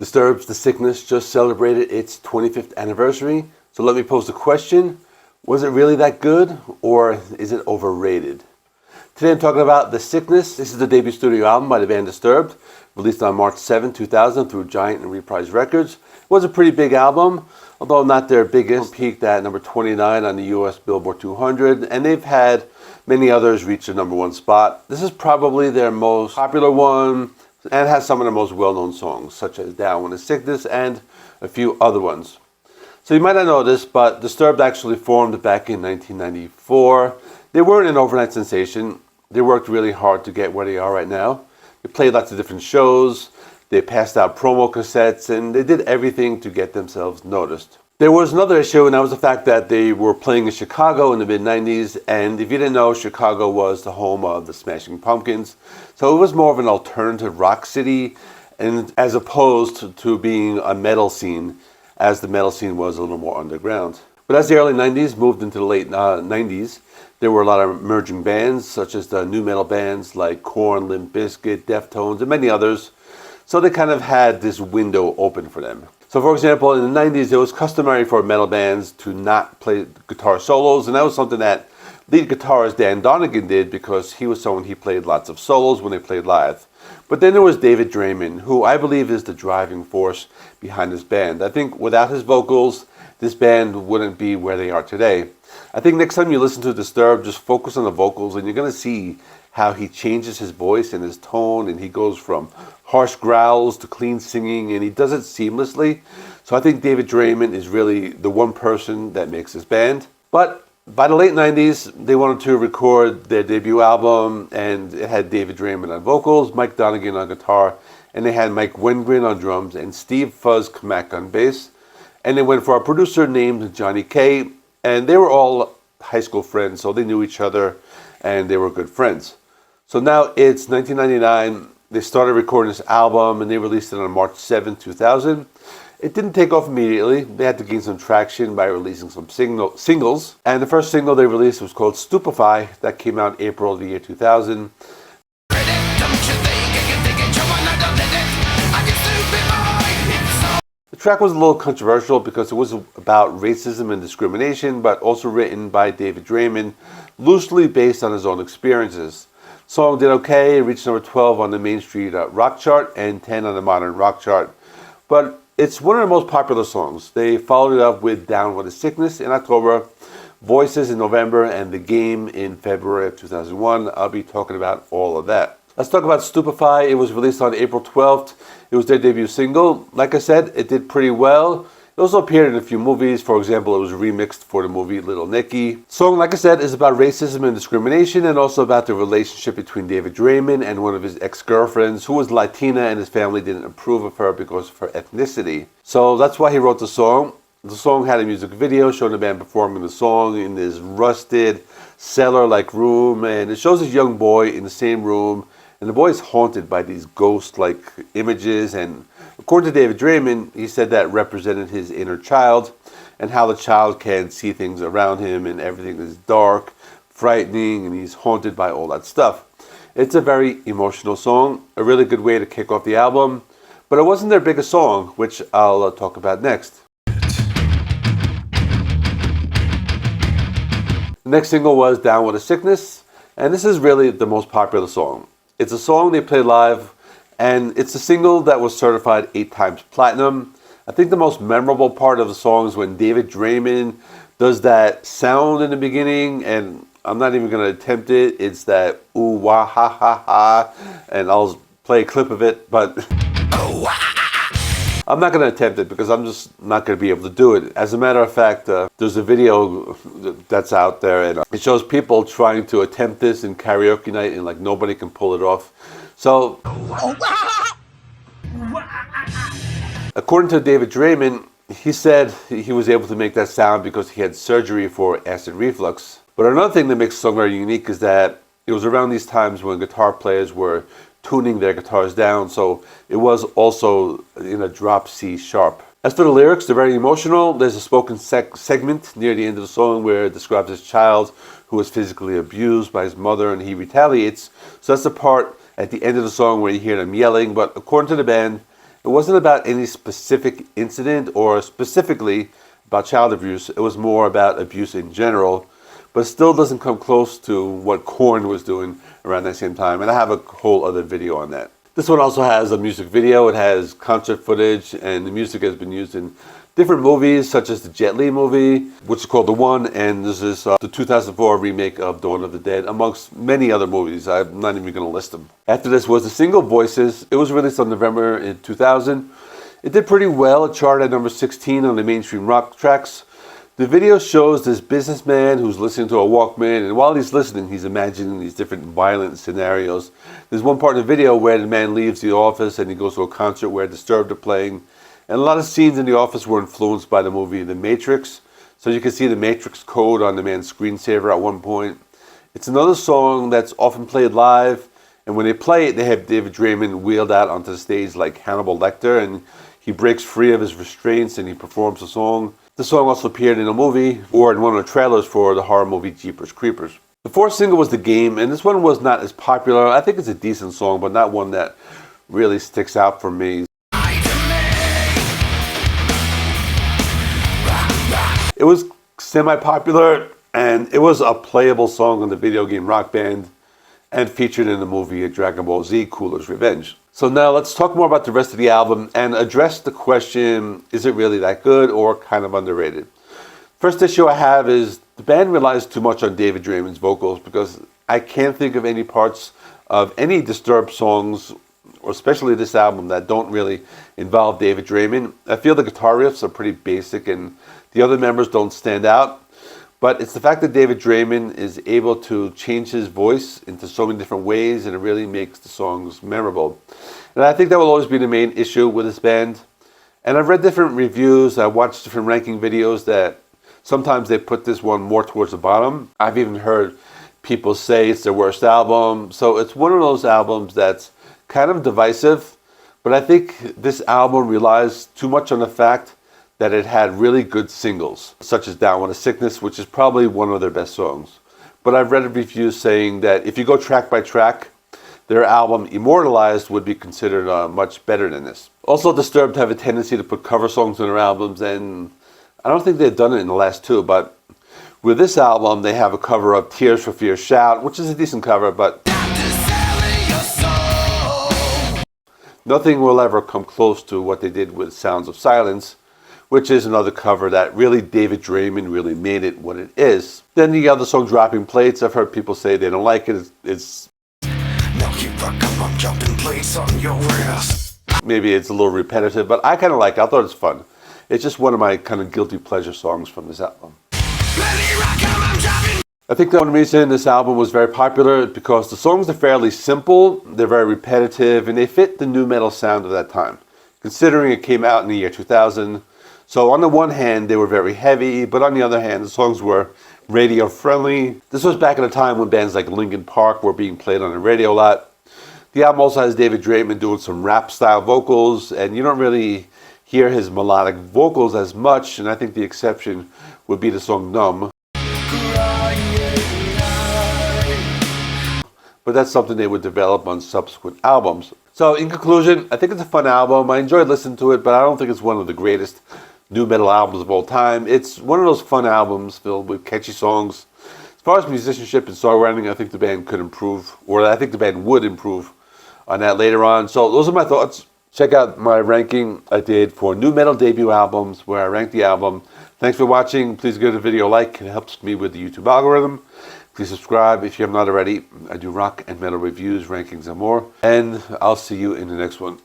Disturbed's The Sickness just celebrated its 25th anniversary. So let me pose the question, was it really that good or is it overrated? Today I'm talking about The Sickness. This is the debut studio album by the band Disturbed, released on March 7, 2000 through Giant and Reprise Records. It was a pretty big album, although not their biggest. Peaked at number 29 on the US Billboard 200, and they've had many others reach the number one spot. This is probably their most popular one, and has some of the most well-known songs, such as Down with the Sickness and a few other ones. So you might not know this, but Disturbed actually formed back in 1994. They weren't an overnight sensation. They worked really hard to get where they are right now. They played lots of different shows, they passed out promo cassettes, and they did everything to get themselves noticed. There was another issue, and that was the fact that they were playing in Chicago in the mid-90s, and if you didn't know, Chicago was the home of the Smashing Pumpkins, so it was more of an alternative rock city, and as opposed to being a metal scene, as the metal scene was a little more underground. But as the early 90s moved into the late 90s, there were a lot of emerging bands, such as the new metal bands like Korn, Limp Bizkit, Deftones, and many others, so they kind of had this window open for them. So for example, in the 90s, it was customary for metal bands to not play guitar solos, and that was something that lead guitarist Dan Donegan did because he was someone he played lots of solos when they played live. But then there was David Draiman, who I believe is the driving force behind this band. I think without his vocals, this band wouldn't be where they are today. I think next time you listen to Disturbed, just focus on the vocals and you're going to see how he changes his voice and his tone, and he goes from harsh growls to clean singing, and he does it seamlessly. So I think David Draiman is really the one person that makes this band. But by the late 90s, they wanted to record their debut album, and it had David Draiman on vocals, Mike Donegan on guitar, and they had Mike Wengren on drums, and Steve Fuzz Kamak on bass. And they went for a producer named Johnny K, and they were all high school friends, so they knew each other, and they were good friends. So now it's 1999, they started recording this album, and they released it on March 7, 2000. It didn't take off immediately. They had to gain some traction by releasing some singles. And the first single they released was called Stupify. That came out in April of the year 2000. The track was a little controversial because it was about racism and discrimination, but also written by David Draiman, loosely based on his own experiences. The song did okay. It reached number 12 on the Main Street rock chart and 10 on the modern rock chart. But it's one of the most popular songs. They followed it up with Down with the Sickness in October, Voices in November, and The Game in February of 2001. I'll be talking about all of that. Let's talk about Stupefy. It was released on April 12th. It was their debut single. Like I said, it did pretty well. It also appeared in a few movies. For example, it was remixed for the movie Little Nicky. The song, like I said, is about racism and discrimination, and also about the relationship between David Draiman and one of his ex-girlfriends who was Latina, and his family didn't approve of her because of her ethnicity. So that's why he wrote the song. The song had a music video showing the band performing the song in this rusted cellar-like room, and it shows this young boy in the same room, and the boy is haunted by these ghost-like images, and according to David Draiman, he said that represented his inner child and how the child can see things around him and everything is dark, frightening, and he's haunted by all that stuff. It's a very emotional song, a really good way to kick off the album, but it wasn't their biggest song, which I'll talk about next. The next single was Down with the Sickness, and this is really the most popular song. It's a song they play live, and it's a single that was certified 8 times platinum. I think the most memorable part of the song is when David Draiman does that sound in the beginning, and I'm not even going to attempt it. It's that ooh wah ha ha ha, and I'll play a clip of it, but I'm not going to attempt it because I'm just not going to be able to do it. As a matter of fact, there's a video that's out there, and it shows people trying to attempt this in karaoke night, and like nobody can pull it off. So, according to David Draiman, he said he was able to make that sound because he had surgery for acid reflux. But another thing that makes the song very unique is that it was around these times when guitar players were tuning their guitars down, so it was also in a drop C sharp. As for the lyrics, they're very emotional. There's a spoken segment near the end of the song where it describes his child who was physically abused by his mother, and he retaliates. So that's the part at the end of the song where you hear them yelling. But according to the band, It wasn't about any specific incident or specifically about child abuse. It was more about abuse in general, but it still doesn't come close to what Korn was doing around that same time. And I have a whole other video on that. This one also has a music video. It has concert footage, and the music has been used in different movies, such as the Jet Li movie, which is called The One, and this is the 2004 remake of Dawn of the Dead, amongst many other movies. I'm not even going to list them. After this was the single Voices. It was released on November in 2000. It did pretty well. It charted at number 16 on the mainstream rock tracks. The video shows this businessman who's listening to a Walkman, and while he's listening, he's imagining these different violent scenarios. There's one part in the video where the man leaves the office and he goes to a concert where Disturbed are playing. And a lot of scenes in the office were influenced by the movie The Matrix. So you can see the Matrix code on the man's screensaver at one point. It's another song that's often played live, and when they play it, they have David Draiman wheeled out onto the stage like Hannibal Lecter, and he breaks free of his restraints and he performs the song. The song also appeared in a movie or in one of the trailers for the horror movie Jeepers Creepers. The fourth single was The Game, and this one was not as popular. I think it's a decent song, but not one that really sticks out for me. It was semi-popular, and it was a playable song on the video game Rock Band and featured in the movie Dragon Ball Z Cooler's Revenge. So now let's talk more about the rest of the album and address the question, is it really that good or kind of underrated? First issue I have is the band relies too much on David Draiman's vocals, because I can't think of any parts of any Disturbed songs, or especially this album, that don't really involve David Draiman. I feel the guitar riffs are pretty basic and the other members don't stand out. But it's the fact that David Draiman is able to change his voice into so many different ways, and it really makes the songs memorable. And I think that will always be the main issue with this band. And I've read different reviews, I've watched different ranking videos that sometimes they put this one more towards the bottom. I've even heard people say it's their worst album. So it's one of those albums that's kind of divisive, but I think this album relies too much on the fact that it had really good singles, such as Down with a Sickness, which is probably one of their best songs. But I've read reviews saying that if you go track by track, their album Immortalized would be considered much better than this. Also, Disturbed have a tendency to put cover songs on their albums, and I don't think they've done it in the last two, but with this album, they have a cover of Tears for Fears Shout, which is a decent cover, but nothing will ever come close to what they did with Sounds of Silence, which is another cover that really David Draiman really made it what it is. Then the other song, Dropping Plates, I've heard people say they don't like it. Maybe it's a little repetitive, but I kind of like it. I thought it's fun. It's just one of my kind of guilty pleasure songs from this album. I think the only reason this album was very popular is because the songs are fairly simple, they're very repetitive, and they fit the nu metal sound of that time, considering it came out in the year 2000. So on the one hand, they were very heavy, but on the other hand, the songs were radio friendly. This was back in a time when bands like Linkin Park were being played on the radio a lot. The album also has David Draiman doing some rap style vocals, and you don't really hear his melodic vocals as much, and I think the exception would be the song Numb. But that's something they would develop on subsequent albums. So in conclusion, I think it's a fun album. I enjoyed listening to it, but I don't think it's one of the greatest nu metal albums of all time. It's one of those fun albums filled with catchy songs. As far as musicianship and songwriting, I think the band could improve, or I think the band would improve on that later on. So those are my thoughts. Check out my ranking I did for nu metal debut albums, where I ranked the album. Thanks for watching. Please give the video a like. It helps me with the YouTube algorithm. Please subscribe if you have not already. I do rock and metal reviews, rankings, and more. And I'll see you in the next one.